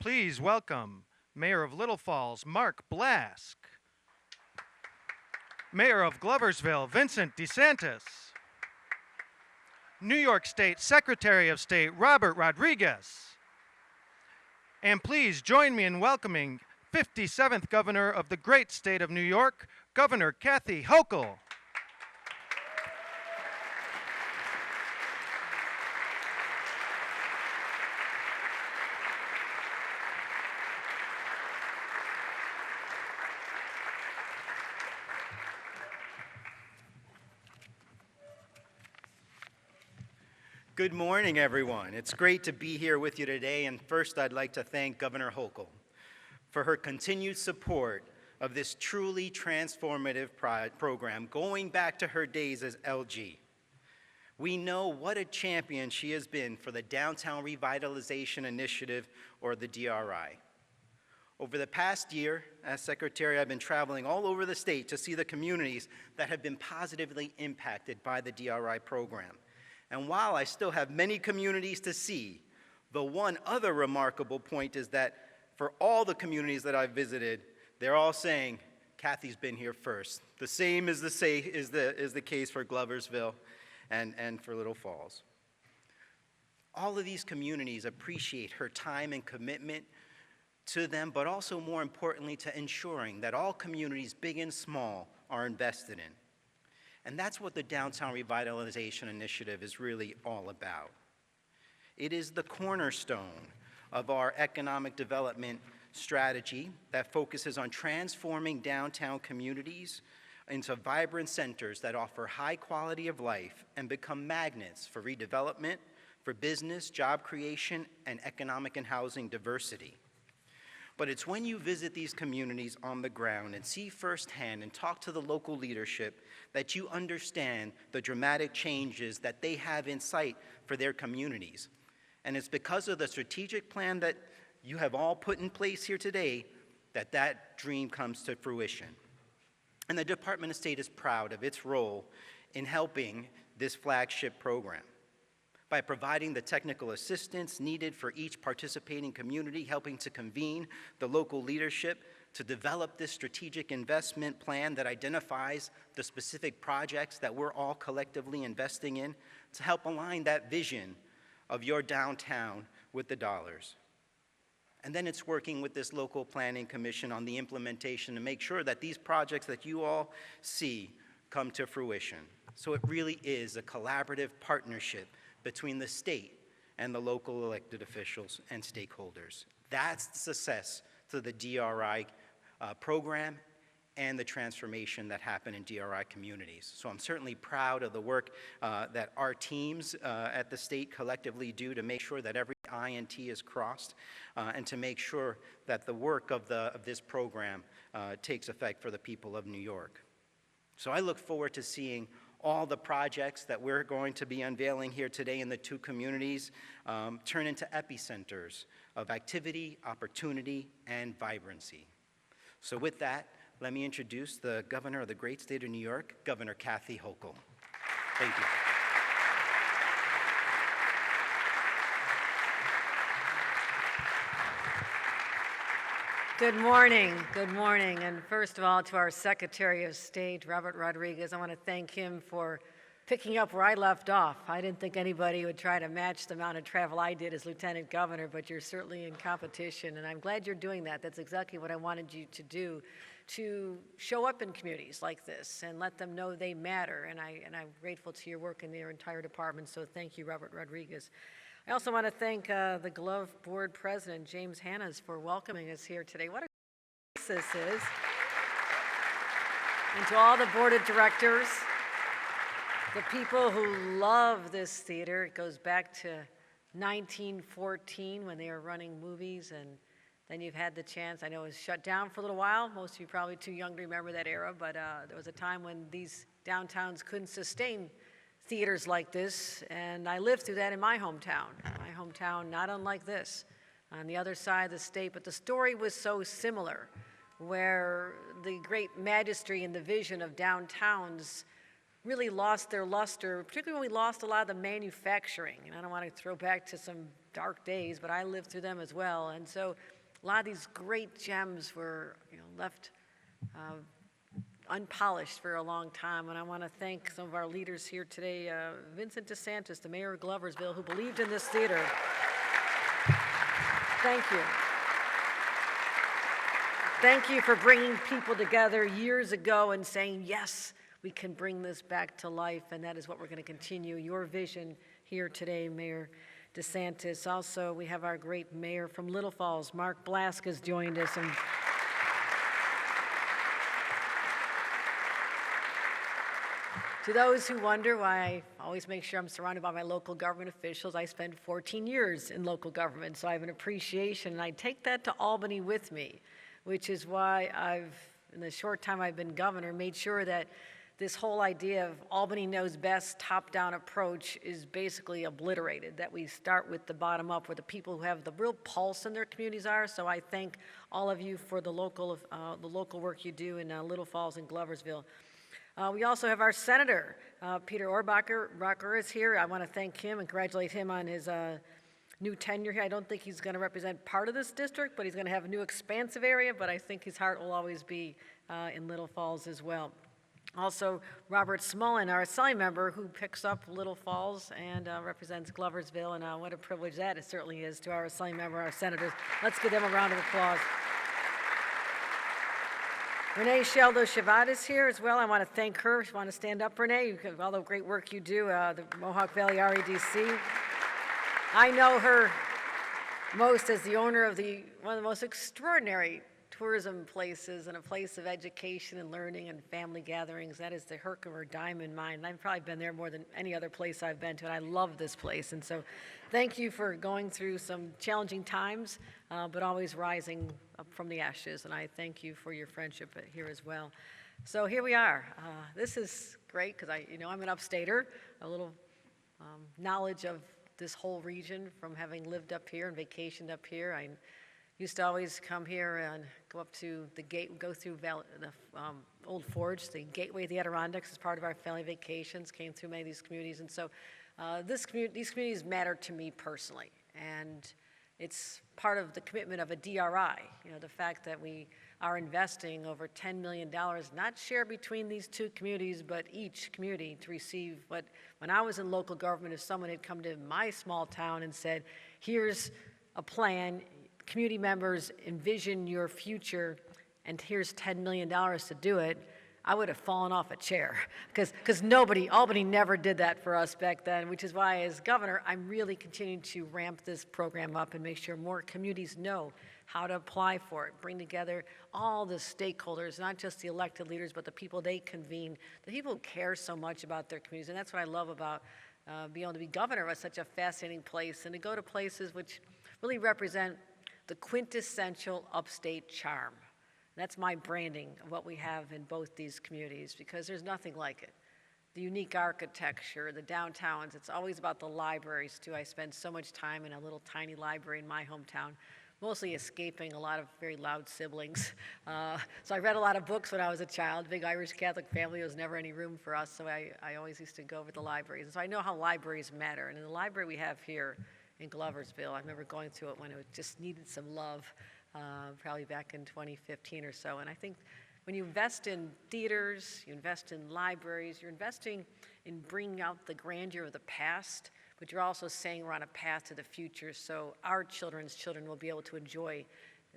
Please welcome Mayor of Little Falls, Mark Blask. Mayor of Gloversville, Vincent DeSantis. New York State Secretary of State, Robert Rodriguez. And please join me in welcoming 57th Governor of the great state of New York, Governor Kathy Hochul. Good morning, everyone. It's great to be here with you today, and first I'd like to thank Governor Hochul for her continued support of this truly transformative program going back to her days as LG. We know what a champion she has been for the Downtown Revitalization Initiative, or the DRI. Over the past year, as Secretary, I've been traveling all over the state to see the communities that have been positively impacted by the DRI program. And while I still have many communities to see, the one other remarkable point is that for all the communities that I've visited, they're all saying, Kathy's been here first. The same is the case for Gloversville and for Little Falls. All of these communities appreciate her time and commitment to them, but also more importantly to ensuring that all communities, big and small, are invested in. And that's what the Downtown Revitalization Initiative is really all about. It is the cornerstone of our economic development strategy that focuses on transforming downtown communities into vibrant centers that offer high quality of life and become magnets for redevelopment, for business, job creation, and economic and housing diversity. But it's when you visit these communities on the ground and see firsthand and talk to the local leadership that you understand the dramatic changes that they have in sight for their communities. And it's because of the strategic plan that you have all put in place here today that that dream comes to fruition. And the Department of State is proud of its role in helping this flagship program by providing the technical assistance needed for each participating community, helping to convene the local leadership to develop this strategic investment plan that identifies the specific projects that we're all collectively investing in to help align that vision of your downtown with the dollars. And then it's working with this local planning commission on the implementation to make sure that these projects that you all see come to fruition. So it really is a collaborative partnership between the state and the local elected officials and stakeholders. That's the success to the DRI program and the transformation that happened in DRI communities. So I'm certainly proud of the work that our teams at the state collectively do to make sure that every I and T is crossed and to make sure that the work of this program takes effect for the people of New York. So I look forward to seeing all the projects that we're going to be unveiling here today in the two communities turn into epicenters of activity, opportunity, and vibrancy. So with that, let me introduce the Governor of the great state of New York, Governor Kathy Hochul. Thank you. Good morning, and first of all, to our Secretary of State, Robert Rodriguez, I want to thank him for picking up where I left off. I didn't think anybody would try to match the amount of travel I did as Lieutenant Governor, but you're certainly in competition, and I'm glad you're doing that. That's exactly what I wanted you to do, to show up in communities like this and let them know they matter, and I'm grateful to your work in your entire department, so thank you, Robert Rodriguez. I also want to thank the Glove Board President, James Hannas, for welcoming us here today. What a place this is. And to all the Board of Directors, the people who love this theater. It goes back to 1914 when they were running movies, and then you've had the chance. I know it was shut down for a little while. Most of you probably too young to remember that era, but there was a time when these downtowns couldn't sustain theaters like this, and I lived through that in my hometown. My hometown, not unlike this, on the other side of the state, but the story was so similar, where the great majesty and the vision of downtowns really lost their luster, particularly when we lost a lot of the manufacturing. And I don't want to throw back to some dark days, but I lived through them as well. And so a lot of these great gems were left unpolished for a long time. And I want to thank some of our leaders here today, Vincent DeSantis, the mayor of Gloversville, who believed in this theater. Thank you. Thank you for bringing people together years ago and saying, yes, we can bring this back to life, and that is what we're going to continue. Your vision here today, Mayor DeSantis. Also, we have our great mayor from Little Falls, Mark Blask, has joined us. And to those who wonder why I always make sure I'm surrounded by my local government officials, I spent 14 years in local government, so I have an appreciation, and I take that to Albany with me, which is why I've, in the short time I've been governor, made sure that this whole idea of Albany knows best top-down approach is basically obliterated, that we start with the bottom up, where the people who have the real pulse in their communities are. So I thank all of you for the local work you do in Little Falls and Gloversville. We also have our senator, Peter Rocker is here. I want to thank him and congratulate him on his new tenure here. I don't think he's going to represent part of this district, but he's going to have a new expansive area, but I think his heart will always be in Little Falls as well. Also, Robert Smullen, our Assembly member, who picks up Little Falls and represents Gloversville, and what a privilege that it certainly is to our Assembly member, our senators. Let's give them a round of applause. Renee Sheldo-Shavat is here as well. I want to thank her. I want to stand up, Renee, because of all the great work you do, the Mohawk Valley REDC. I know her most as the owner of one of the most extraordinary tourism places and a place of education and learning and family gatherings. That is the Herkimer Diamond Mine. And I've probably been there more than any other place I've been to, and I love this place. And so thank you for going through some challenging times, but always rising up from the ashes. And I thank you for your friendship here as well. So here we are. This is great because I'm an upstater, a little knowledge of this whole region from having lived up here and vacationed up here. I used to always come here and go up to the gate, go through the Old Forge, the Gateway of the Adirondacks as part of our family vacations, came through many of these communities. And so these communities matter to me personally. And it's part of the commitment of a DRI, the fact that we are investing over $10 million, not shared between these two communities, but each community to receive what, when I was in local government, if someone had come to my small town and said, here's a plan, community members envision your future, and here's $10 million to do it, I would have fallen off a chair because Albany never did that for us back then, which is why as governor, I'm really continuing to ramp this program up and make sure more communities know how to apply for it, bring together all the stakeholders, not just the elected leaders, but the people they convene, the people who care so much about their communities. And that's what I love about being able to be governor of such a fascinating place and to go to places which really represent the quintessential upstate charm. That's my branding of what we have in both these communities because there's nothing like it. The unique architecture, the downtowns, it's always about the libraries too. I spend so much time in a little tiny library in my hometown, mostly escaping a lot of very loud siblings. So I read a lot of books when I was a child. Big Irish Catholic family, there was never any room for us, so I always used to go over to the libraries. And so I know how libraries matter. And in the library we have here in Gloversville, I remember going through it when it just needed some love, probably back in 2015 or so. And I think when you invest in theaters, you invest in libraries, you're investing in bringing out the grandeur of the past, but you're also saying we're on a path to the future so our children's children will be able to enjoy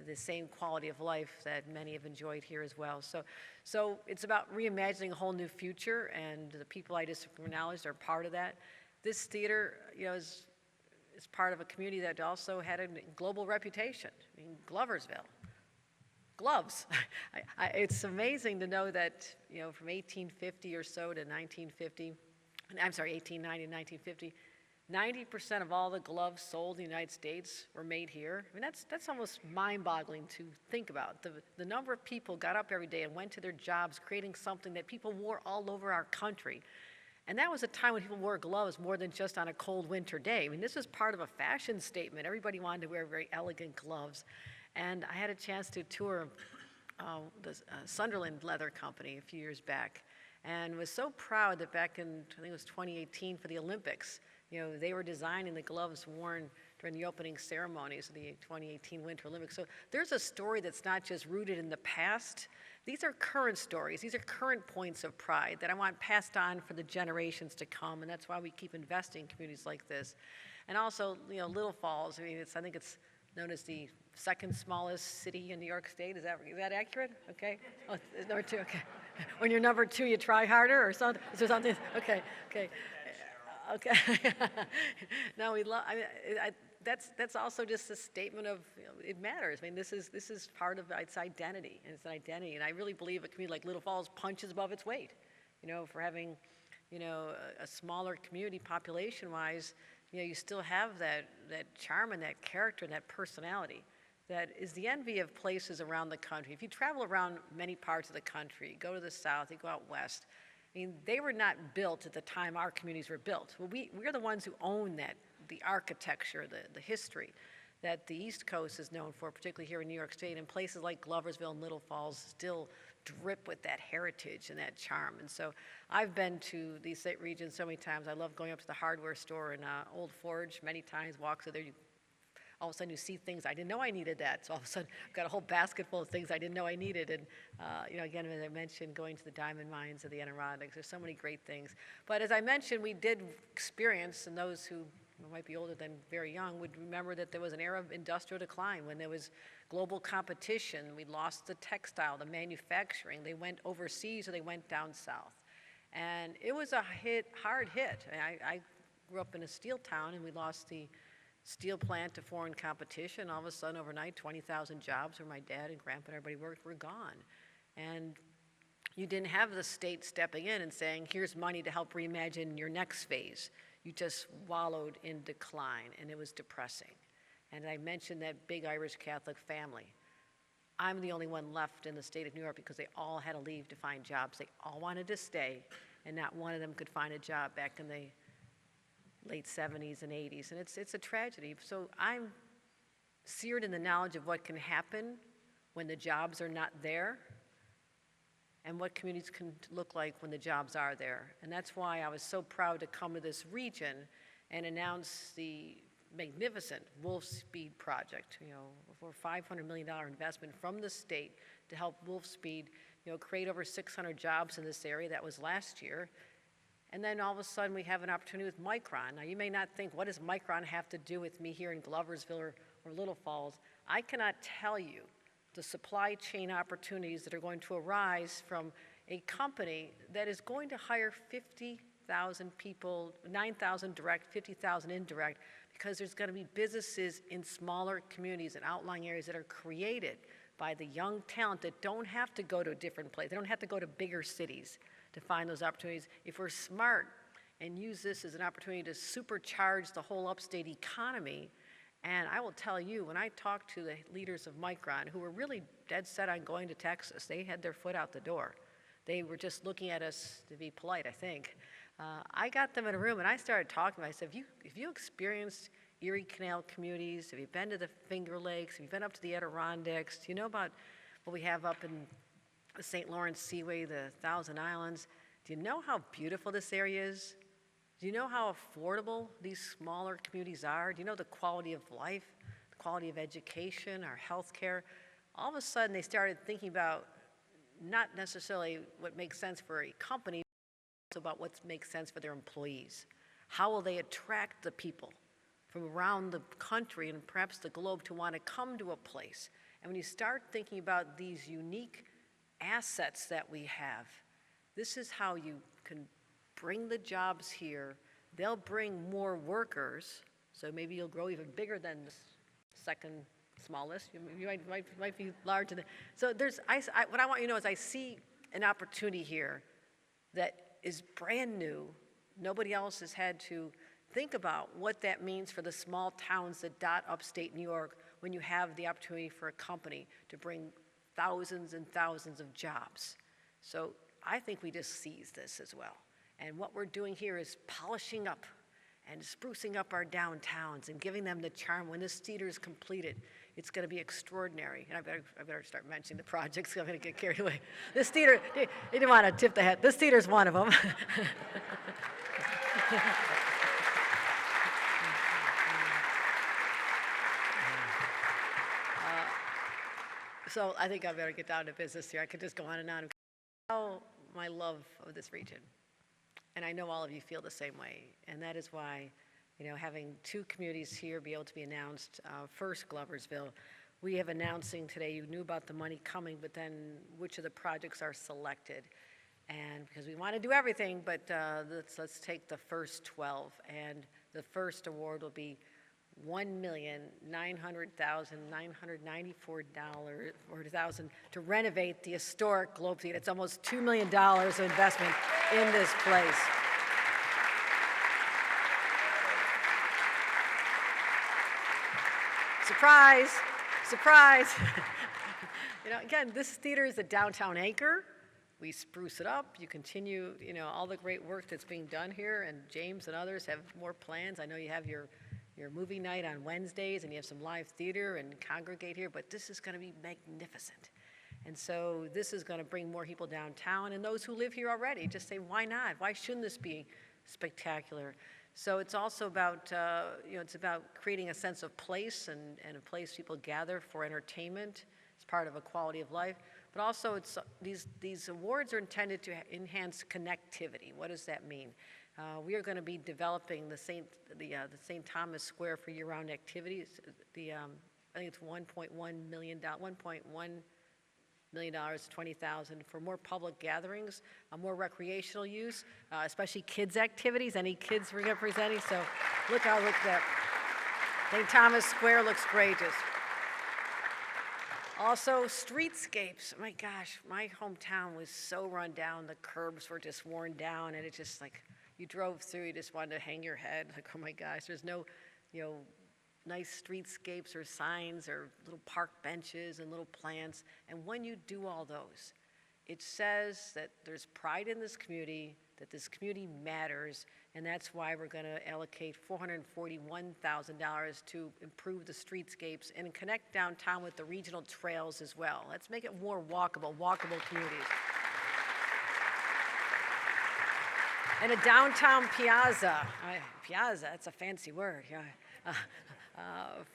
the same quality of life that many have enjoyed here as well. So it's about reimagining a whole new future, and the people I just acknowledged are part of that. This theater, is part of a community that also had a global reputation. I mean, Gloversville, gloves. It's amazing to know that, from 1850 or so to 1890 to 1950, 90% of all the gloves sold in the United States were made here. I mean, that's almost mind-boggling to think about. The number of people got up every day and went to their jobs creating something that people wore all over our country. And that was a time when people wore gloves more than just on a cold winter day. I mean, this was part of a fashion statement. Everybody wanted to wear very elegant gloves. And I had a chance to tour the Sunderland Leather Company a few years back. and was so proud that back in, I think it was 2018 for the Olympics, they were designing the gloves worn during the opening ceremonies of the 2018 Winter Olympics. So there's a story that's not just rooted in the past. These are current stories. These are current points of pride that I want passed on for the generations to come, and that's why we keep investing in communities like this. And also, Little Falls, I think it's known as the second smallest city in New York State. Is that accurate? Okay. Oh, it's number 2. Okay. When you're number 2, you try harder, or something. Is there something? Okay. Okay. Okay. No, we love. That's also just a statement of it matters. This is part of its identity, and it's an identity. And I really believe a community like Little Falls punches above its weight. For having, a smaller community population-wise, you still have that charm and that character and that personality that is the envy of places around the country. If you travel around many parts of the country, you go to the south, you go out west, they were not built at the time our communities were built. Well, we're the ones who own that, the architecture, the history that the East Coast is known for, particularly here in New York State, and places like Gloversville and Little Falls still drip with that heritage and that charm. And so I've been to these state regions so many times. I love going up to the hardware store in Old Forge many times, walk through there. All of a sudden you see things I didn't know I needed that. So all of a sudden I've got a whole basket full of things I didn't know I needed. And again, as I mentioned, going to the diamond mines of the Adirondacks, there's so many great things. But as I mentioned, we did experience, and those who might be older than very young would remember that there was an era of industrial decline when there was global competition. We lost the textile, the manufacturing. They went overseas or they went down south. And it was a hard hit. I grew up in a steel town, and we lost the steel plant to foreign competition. All of a sudden, overnight, 20,000 jobs where my dad and grandpa and everybody worked were gone. And you didn't have the state stepping in and saying, here's money to help reimagine your next phase. You just wallowed in decline, and it was depressing. And I mentioned that big Irish Catholic family. I'm the only one left in the state of New York because they all had to leave to find jobs. They all wanted to stay, and not one of them could find a job back in the late 70s and 80s, and it's a tragedy. So I'm seared in the knowledge of what can happen when the jobs are not there, and what communities can look like when the jobs are there. And that's why I was so proud to come to this region and announce the magnificent Wolf Speed project, for $500 million investment from the state to help Wolf Speed, create over 600 jobs in this area. That was last year. And then all of a sudden we have an opportunity with Micron. Now you may not think, what does Micron have to do with me here in Gloversville or Little Falls? I cannot tell you the supply chain opportunities that are going to arise from a company that is going to hire 50,000 people, 9,000 direct, 50,000 indirect, because there's going to be businesses in smaller communities and outlying areas that are created by the young talent that don't have to go to a different place. They don't have to go to bigger cities to find those opportunities. If we're smart and use this as an opportunity to supercharge the whole upstate economy, and I will tell you, when I talked to the leaders of Micron, who were really dead set on going to Texas, they had their foot out the door. They were just looking at us to be polite, I think. I got them in a room and I started talking. I said, if you experienced Erie Canal communities, have you been to the Finger Lakes, have you been up to the Adirondacks, do you know about what we have up in the St. Lawrence Seaway, the Thousand Islands? Do you know how beautiful this area is? Do you know how affordable these smaller communities are? Do you know the quality of life, the quality of education, our health care? All of a sudden, they started thinking about not necessarily what makes sense for a company, but about what makes sense for their employees. How will they attract the people from around the country and perhaps the globe to want to come to a place? And when you start thinking about these unique assets that we have, this is how you can bring the jobs here. They'll bring more workers, so maybe you'll grow even bigger than the second smallest. You might be larger. So what I want you to know is I see an opportunity here that is brand new. Nobody else has had to think about what that means for the small towns that dot upstate New York when you have the opportunity for a company to bring thousands and thousands of jobs. So I think we just seize this as well. And what we're doing here is polishing up and sprucing up our downtowns and giving them the charm. When this theater is completed, it's going to be extraordinary. And I better start mentioning the projects. I'm going to get carried away. This theater, you didn't want to tip the hat. This theater's one of them. So I think I better get down to business here. I could just go on and on. My love of this region. And I know all of you feel the same way. And that is why, having two communities here be able to be announced, first Gloversville, we have announcing today, you knew about the money coming, but then which of the projects are selected. And because we want to do everything, but let's take the first 12. And the first award will be $1,900,994 to renovate the historic Globe Theater. It's almost $2 million of investment in this place. Surprise, surprise. Again, this theater is a downtown anchor. We spruce it up. You continue, all the great work that's being done here, and James and others have more plans. I know you have your movie night on Wednesdays, and you have some live theater and congregate here, but this is going to be magnificent. And so this is going to bring more people downtown, and those who live here already just say, why not? Why shouldn't this be spectacular? So it's also about, it's about creating a sense of place and a place people gather for entertainment. It's part of a quality of life. But also, these awards are intended to enhance connectivity. What does that mean? We are going to be developing the St. Thomas Square for year-round activities. I think it's $1.1 million, $1.1 million, 20,000 for more public gatherings, more recreational use, especially kids' activities. Any kids representing? So look at that. St. Thomas Square looks gorgeous. Also, streetscapes. My gosh, my hometown was so run down. The curbs were just worn down, and it's just like, you drove through, you just wanted to hang your head, like, oh my gosh, there's no, nice streetscapes or signs or little park benches and little plants. And when you do all those, it says that there's pride in this community, that this community matters, and that's why we're going to allocate $441,000 to improve the streetscapes and connect downtown with the regional trails as well. Let's make it more walkable communities. And a downtown piazza. Piazza, that's a fancy word. Yeah.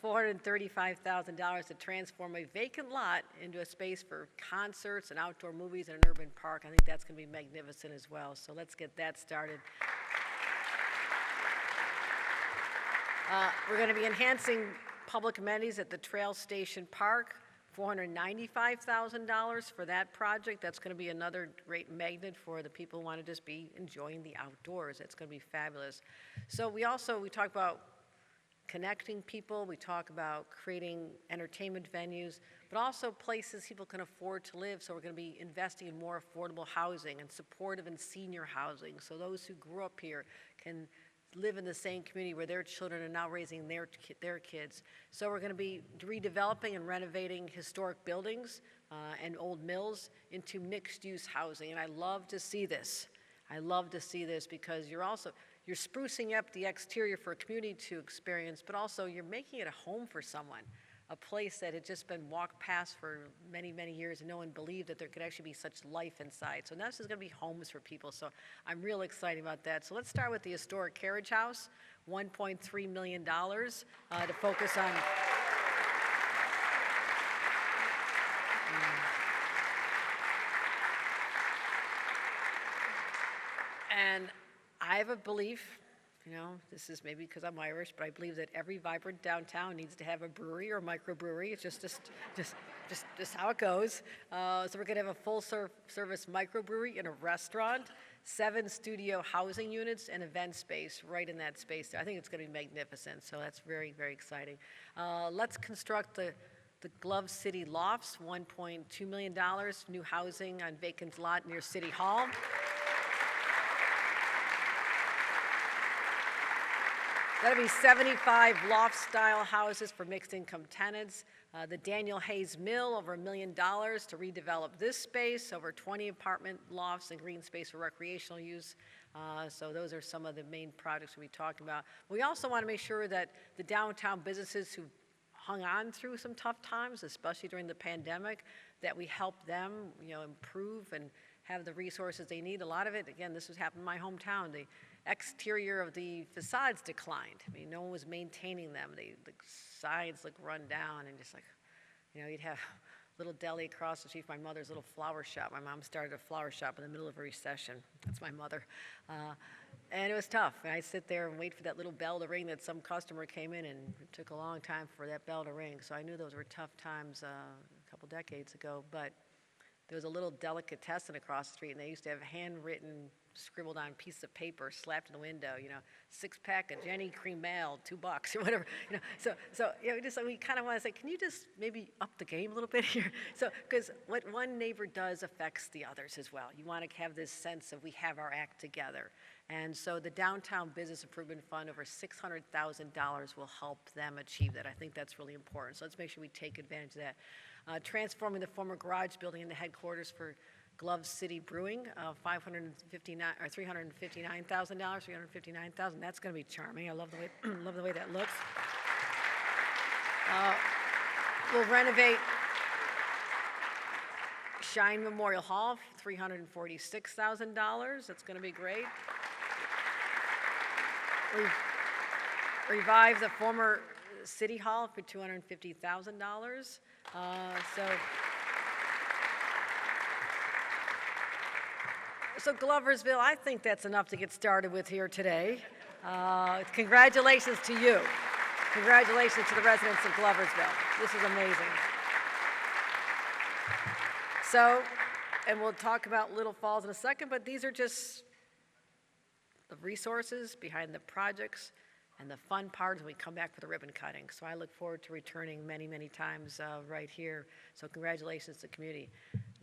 $435,000 to transform a vacant lot into a space for concerts and outdoor movies and an urban park. I think that's going to be magnificent as well. So let's get that started. We're going to be enhancing public amenities at the Trail Station Park. $495,000 for that project. That's going to be another great magnet for the people who want to just be enjoying the outdoors. It's going to be fabulous. So we talk about connecting people. We talk about creating entertainment venues, but also places people can afford to live. So we're going to be investing in more affordable housing and supportive and senior housing. So those who grew up here can live in the same community where their children are now raising their kids. So we're going to be redeveloping and renovating historic buildings and old mills into mixed-use housing. And I love to see this. I love to see this because you're sprucing up the exterior for a community to experience, but also you're making it a home for someone, a place that had just been walked past for many, many years and no one believed that there could actually be such life inside. So now this is going to be homes for people. So I'm real excited about that. So let's start with the historic carriage house, $1.3 million to focus on. And I have a belief, this is maybe because I'm Irish, but I believe that every vibrant downtown needs to have a brewery or a microbrewery. It's just how it goes. So we're going to have a full-service microbrewery and a restaurant, 7 studio housing units, and event space right in that space there. I think it's going to be magnificent, so that's very, very exciting. Let's construct the Glove City Lofts, $1.2 million, new housing on vacant lot near City Hall. That'll be 75 loft-style houses for mixed-income tenants. The Daniel Hayes Mill, over $1 million to redevelop this space, over 20 apartment lofts and green space for recreational use. So those are some of the main projects we'll be talking about. We also want to make sure that the downtown businesses who hung on through some tough times, especially during the pandemic, that we help them, improve and have the resources they need. A lot of it, again, this has happened in my hometown. The exterior of the facades declined. I mean, no one was maintaining them. The sides look run down and just like, you'd have a little deli across the street from my mother's little flower shop. My mom started a flower shop in the middle of a recession. That's my mother. And it was tough. And I'd sit there and wait for that little bell to ring that some customer came in, and it took a long time for that bell to ring. So I knew those were tough times a couple decades ago. But there was a little delicatessen across the street, and they used to have handwritten, scribbled on piece of paper, slapped in the window, 6-pack of Jenny Cream Ale, $2 or whatever. We kind of want to say, can you just maybe up the game a little bit here? So, because what one neighbor does affects the others as well. You want to have this sense of we have our act together. And so the Downtown Business Improvement Fund, over $600,000 will help them achieve that. I think that's really important. So let's make sure we take advantage of that. Transforming the former garage building into headquarters for Glove City Brewing, $359,000. $359,000. That's going to be charming. I love the way love the way that looks. We'll renovate Shine Memorial Hall, $346,000. That's going to be great. Revive the former City Hall for $250,000. So Gloversville, I think that's enough to get started with here today. Congratulations to you. Congratulations to the residents of Gloversville. This is amazing. So, and we'll talk about Little Falls in a second, but these are just the resources behind the projects and the fun part is when we come back for the ribbon cutting. So I look forward to returning many, many times right here. So congratulations to the community.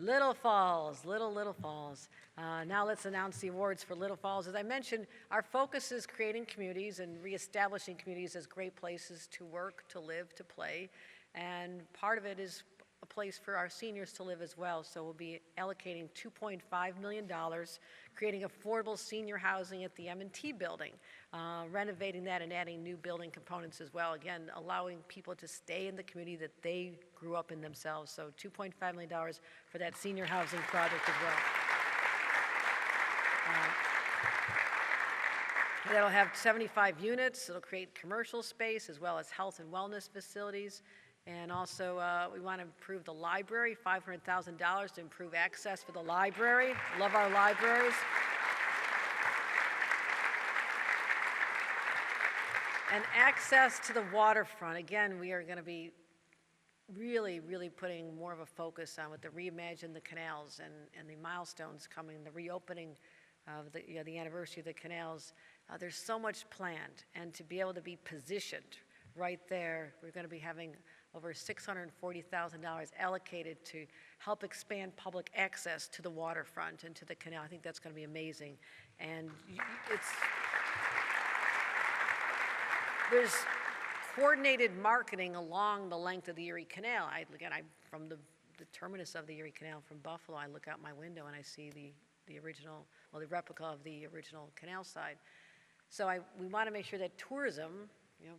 Little Falls, Little Falls. Now let's announce the awards for Little Falls. As I mentioned, our focus is creating communities and reestablishing communities as great places to work, to live, to play. And part of it is a place for our seniors to live as well. So we'll be allocating $2.5 million, creating affordable senior housing at the M&T building, renovating that and adding new building components as well. Again, allowing people to stay in the community that they grew up in themselves. So $2.5 million for that senior housing project as well. That'll have 75 units. It'll create commercial space as well as health and wellness facilities. And also, we want to improve the library, $500,000 to improve access for the library. Love our libraries. And access to the waterfront. Again, we are going to be really, really putting more of a focus on with the Reimagine the Canals and the milestones coming, the reopening of the anniversary of the canals. There's so much planned, and to be able to be positioned right there, we're going to be having over $640,000 allocated to help expand public access to the waterfront and to the canal. I think that's going to be amazing. And there's coordinated marketing along the length of the Erie Canal. I'm from the terminus of the Erie Canal from Buffalo. I look out my window and I see the original, well, the replica of the original canal side. So we want to make sure that tourism,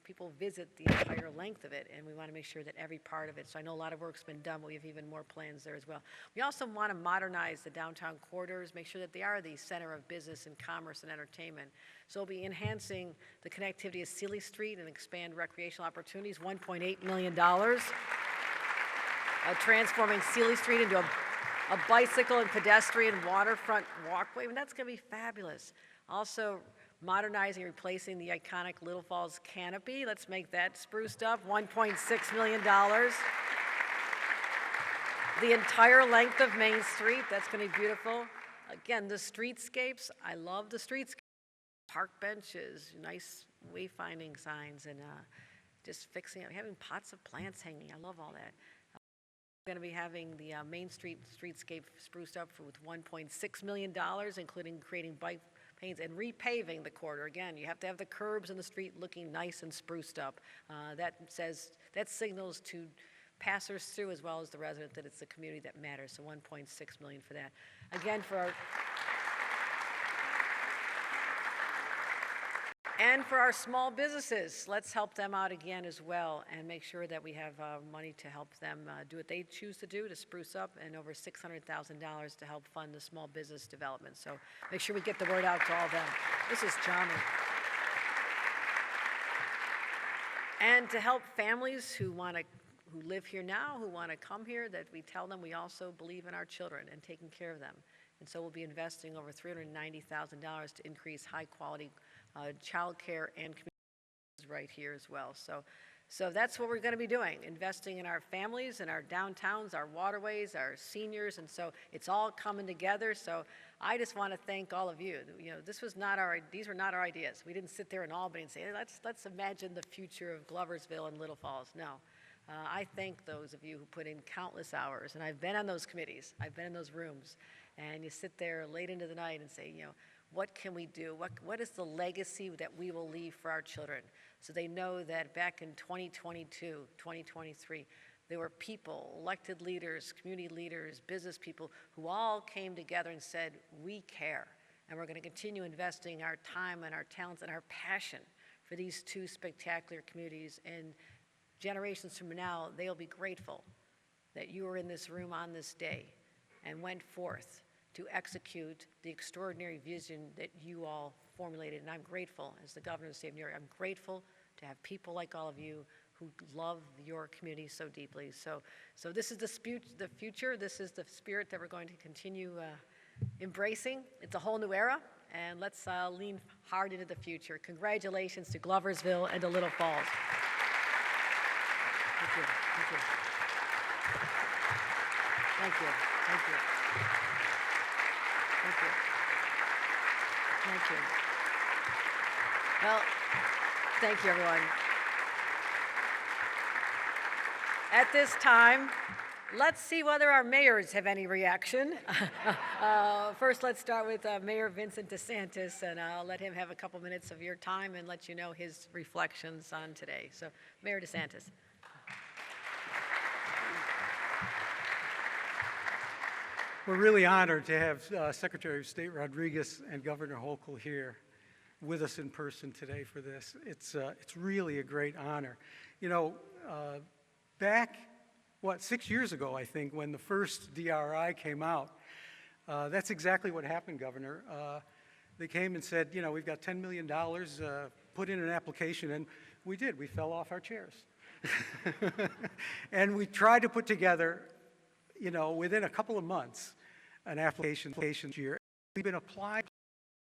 people visit the entire length of it, and we want to make sure that every part of it. So I know a lot of work's been done, but we have even more plans there as well. We also want to modernize the downtown corridors, make sure that they are the center of business and commerce and entertainment. So we'll be enhancing the connectivity of Sealy Street and expand recreational opportunities, $1.8 million. Transforming Sealy Street into a bicycle and pedestrian waterfront walkway, and that's going to be fabulous. Also, modernizing and replacing the iconic Little Falls canopy. Let's make that spruced up, $1.6 million. The entire length of Main Street, that's going to be beautiful. Again, the streetscapes, I love the streetscapes. Park benches, nice wayfinding signs, and just fixing it, having pots of plants hanging. I love all that. We're going to be having the Main Street streetscape spruced up with $1.6 million, including creating bike panes and repaving the corridor. Again, you have to have the curbs in the street looking nice and spruced up. That signals to passers through as well as the resident that it's the community that matters. So $1.6 million for that. Again, for our And for our small businesses, let's help them out again as well and make sure that we have money to help them do what they choose to do to spruce up, and over $600,000 to help fund the small business development. So make sure we get the word out to all of them. This is charming. And to help families who live here now, who want to come here, that we tell them we also believe in our children and taking care of them. And so we'll be investing over $390,000 to increase high-quality child care and communities right here as well. So that's what we're going to be doing, investing in our families and our downtowns, our waterways, our seniors, and so it's all coming together. So I just want to thank all of you. You know, these were not our ideas. We didn't sit there in Albany and say, hey, let's imagine the future of Gloversville and Little Falls. No. I thank those of you who put in countless hours, and I've been on those committees, I've been in those rooms, and you sit there late into the night and say, you know, what can we do? What is the legacy that we will leave for our children? So they know that back in 2022, 2023, there were people, elected leaders, community leaders, business people, who all came together and said, we care, and we're going to continue investing our time and our talents and our passion for these two spectacular communities. And generations from now, they'll be grateful that you were in this room on this day and went forth to execute the extraordinary vision that you all formulated. And I'm grateful, as the governor of the state of New York, I'm grateful to have people like all of you who love your community so deeply. So this is the future. This is the spirit that we're going to continue embracing. It's a whole new era, and let's lean hard into the future. Congratulations to Gloversville and to Little Falls. Thank you. Thank you. Thank you. Thank you. Thank you. Thank you. Well, thank you, everyone. At this time, let's see whether our mayors have any reaction. First, let's start with Mayor Vincent DeSantis, and I'll let him have a couple minutes of your time and let you know his reflections on today. So, Mayor DeSantis. We're really honored to have Secretary of State Rodriguez and Governor Hochul here with us in person today for this. It's really a great honor. You know, back, 6 years ago, I think, when the first DRI came out, that's exactly what happened, Governor. They came and said, you know, we've got $10 million, put in an application, and we did. We fell off our chairs. And we tried to put together, you know, within a couple of months, an application year. We've been applying to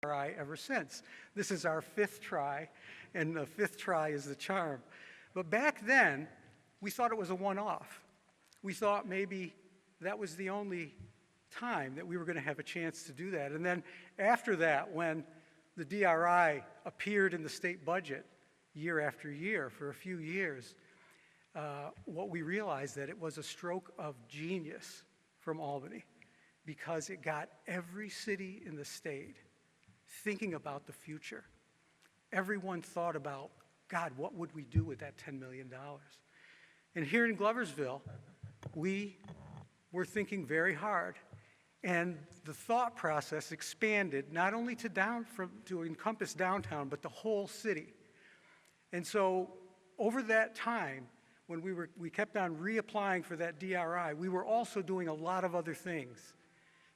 DRI ever since. This is our 5th try, and the 5th try is the charm. But back then, we thought it was a one-off. We thought maybe that was the only time that we were going to have a chance to do that. And then after that, when the DRI appeared in the state budget year after year for a few years, what we realized that it was a stroke of genius from Albany, because it got every city in the state thinking about the future. Everyone thought about, God, what would we do with that $10 million? And here in Gloversville, we were thinking very hard, and the thought process expanded not only to encompass downtown, but the whole city. And so over that time, when we kept on reapplying for that DRI, we were also doing a lot of other things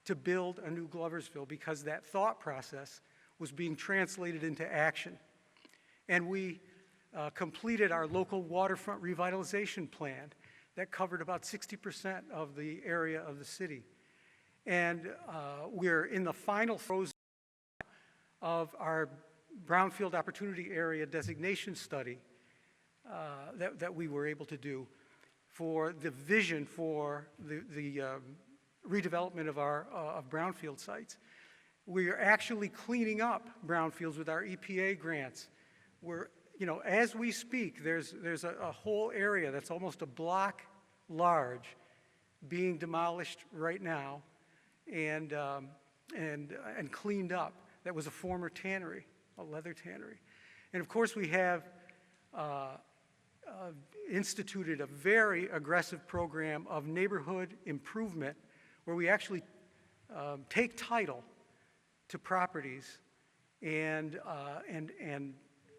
to build a new Gloversville, because that thought process was being translated into action. And we completed our local waterfront revitalization plan that covered about 60% of the area of the city. And we're in the final throes of our Brownfield Opportunity Area designation study that we were able to do for the vision for the redevelopment of brownfield sites. We are actually cleaning up brownfields with our EPA grants. We're, you know, as we speak, there's a whole area that's almost a block large being demolished right now and cleaned up. That was a former tannery, a leather tannery. And of course, we have instituted a very aggressive program of neighborhood improvement, where we actually take title to properties and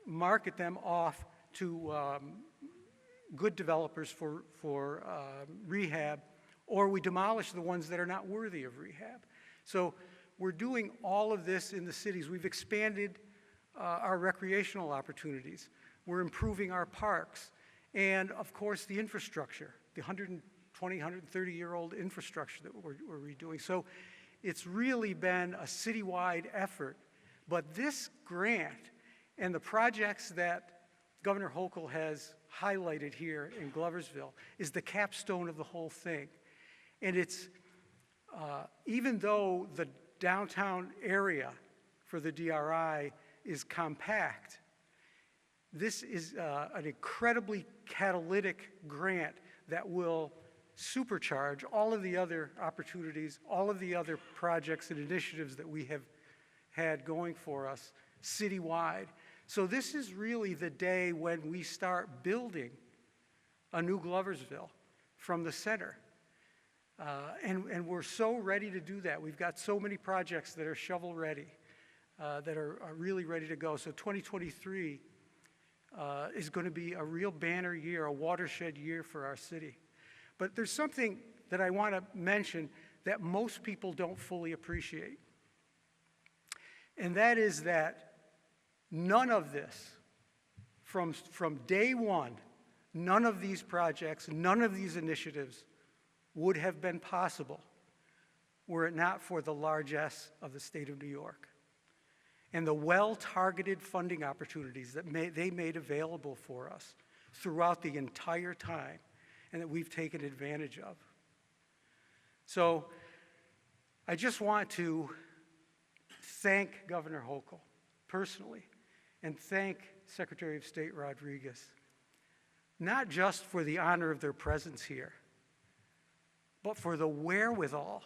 market them off to good developers for rehab, or we demolish the ones that are not worthy of rehab. So we're doing all of this in the cities. We've expanded our recreational opportunities. We're improving our parks. And of course, the infrastructure, the 120, 130-year-old infrastructure that we're redoing. So it's really been a citywide effort. But this grant and the projects that Governor Hochul has highlighted here in Gloversville is the capstone of the whole thing. And it's, even though the downtown area for the DRI is compact, this is an incredibly catalytic grant that will supercharge all of the other opportunities, all of the other projects and initiatives that we have had going for us citywide. So this is really the day when we start building a new Gloversville from the center. And we're so ready to do that. We've got so many projects that are shovel ready, that are really ready to go. So 2023 is going to be a real banner year, a watershed year for our city. But there's something that I want to mention that most people don't fully appreciate. And that is that none of this, from day one, none of these projects, none of these initiatives would have been possible were it not for the largesse of the state of New York and the well-targeted funding opportunities that they made available for us throughout the entire time and that we've taken advantage of. So I just want to thank Governor Hochul personally and thank Secretary of State Rodriguez, not just for the honor of their presence here, but for the wherewithal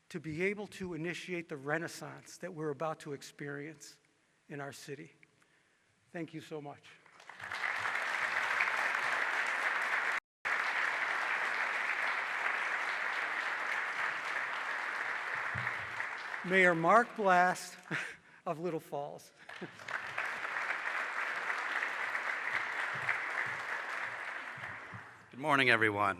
to be able to initiate the renaissance that we're about to experience in our city. Thank you so much. Mayor Mark Blast of Little Falls. Good morning, everyone.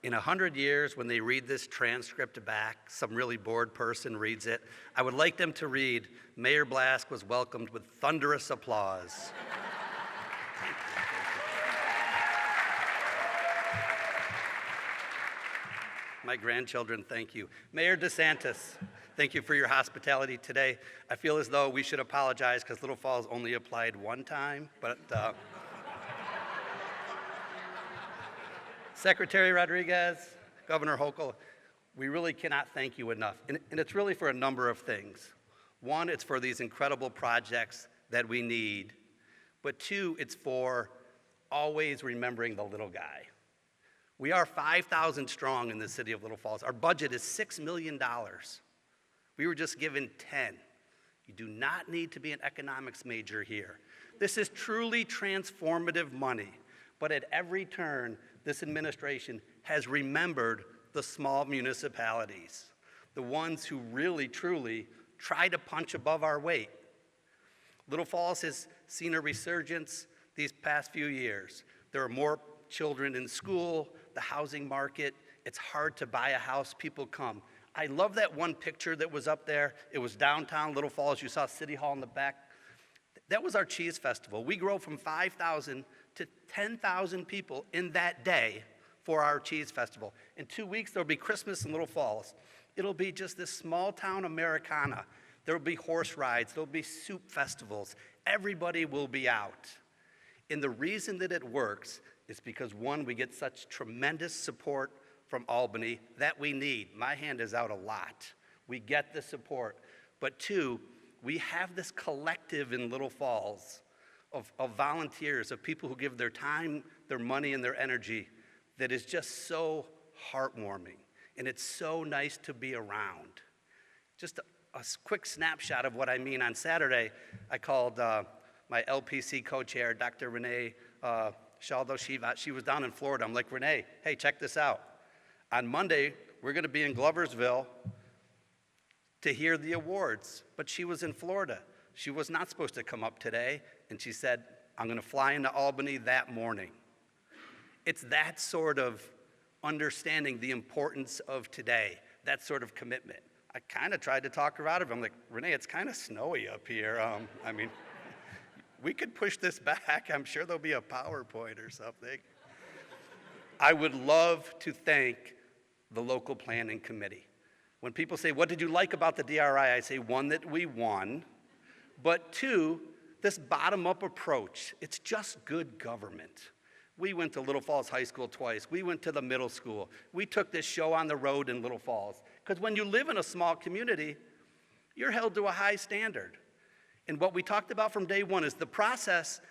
In 100 years, when they read this transcript back, some really bored person reads it, I would like them to read, Mayor Blask was welcomed with thunderous applause. My grandchildren, thank you. Mayor DeSantis, thank you for your hospitality today. I feel as though we should apologize because Little Falls only applied one time, but Secretary Rodriguez, Governor Hochul, we really cannot thank you enough. And it's really for a number of things. One, it's for these incredible projects that we need. But two, it's for always remembering the little guy. We are 5,000 strong in the city of Little Falls. Our budget is $6 million. We were just given 10. You do not need to be an economics major here. This is truly transformative money. But at every turn, this administration has remembered the small municipalities, the ones who really, truly try to punch above our weight. Little Falls has seen a resurgence these past few years. There are more children in school, the housing market, it's hard to buy a house, people come. I love that one picture that was up there. It was downtown Little Falls. You saw City Hall in the back. That was our cheese festival. We grow from 5,000 to 10,000 people in that day for our cheese festival. In 2 weeks, there'll be Christmas in Little Falls. It'll be just this small town Americana. There'll be horse rides, there'll be soup festivals. Everybody will be out. And the reason that it works is because, one, we get such tremendous support from Albany that we need. My hand is out a lot. We get the support. But two, we have this collective in Little Falls of volunteers, of people who give their time, their money, and their energy that is just so heartwarming. And it's so nice to be around. Just a quick snapshot of what I mean. On Saturday, I called my LPC co-chair, Dr. Renee Shaldo-Shivat. She was down in Florida. I'm like, Renee, hey, check this out. On Monday, we're going to be in Gloversville to hear the awards, but she was in Florida. She was not supposed to come up today, and she said, I'm going to fly into Albany that morning. It's that sort of understanding the importance of today, that sort of commitment. I kind of tried to talk her out of it. I'm like, Renee, it's kind of snowy up here. I mean, we could push this back. I'm sure there'll be a PowerPoint or something. I would love to thank the local planning committee. When people say, what did you like about the DRI? I say, one, that we won, but two, this bottom-up approach. It's just good government. We went to Little Falls High School twice. We went to the middle school. We took this show on the road in Little Falls. Because when you live in a small community, you're held to a high standard. And what we talked about from day one is the process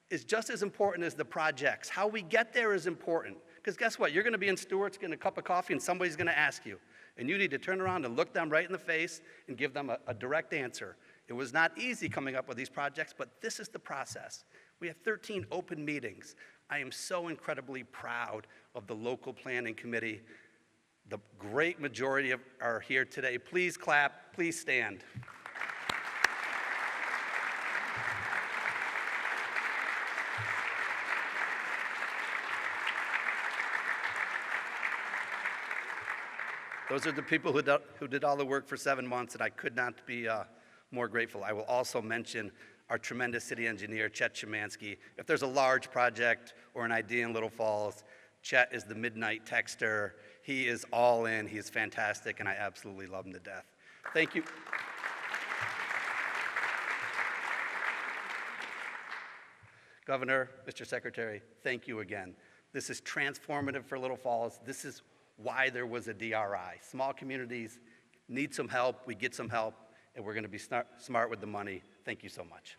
is just as important as the projects. How we get there is important. Because guess what? You're going to be in Stewart's getting a cup of coffee, and somebody's going to ask you. And you need to turn around and look them right in the face and give them a direct answer. It was not easy coming up with these projects, but this is the process. We have 13 open meetings. I am so incredibly proud of the local planning committee. The great majority are here today. Please clap, please stand. Those are the people who did all the work for 7 months, and I could not be more grateful. I will also mention our tremendous city engineer, Chet Szymanski. If there's a large project or an idea in Little Falls, Chet is the midnight texter. He is all in. He is fantastic, and I absolutely love him to death. Thank you. Governor, Mr. Secretary, thank you again. This is transformative for Little Falls. This is why there was a DRI. Small communities need some help. We get some help, and we're going to be smart with the money. Thank you so much.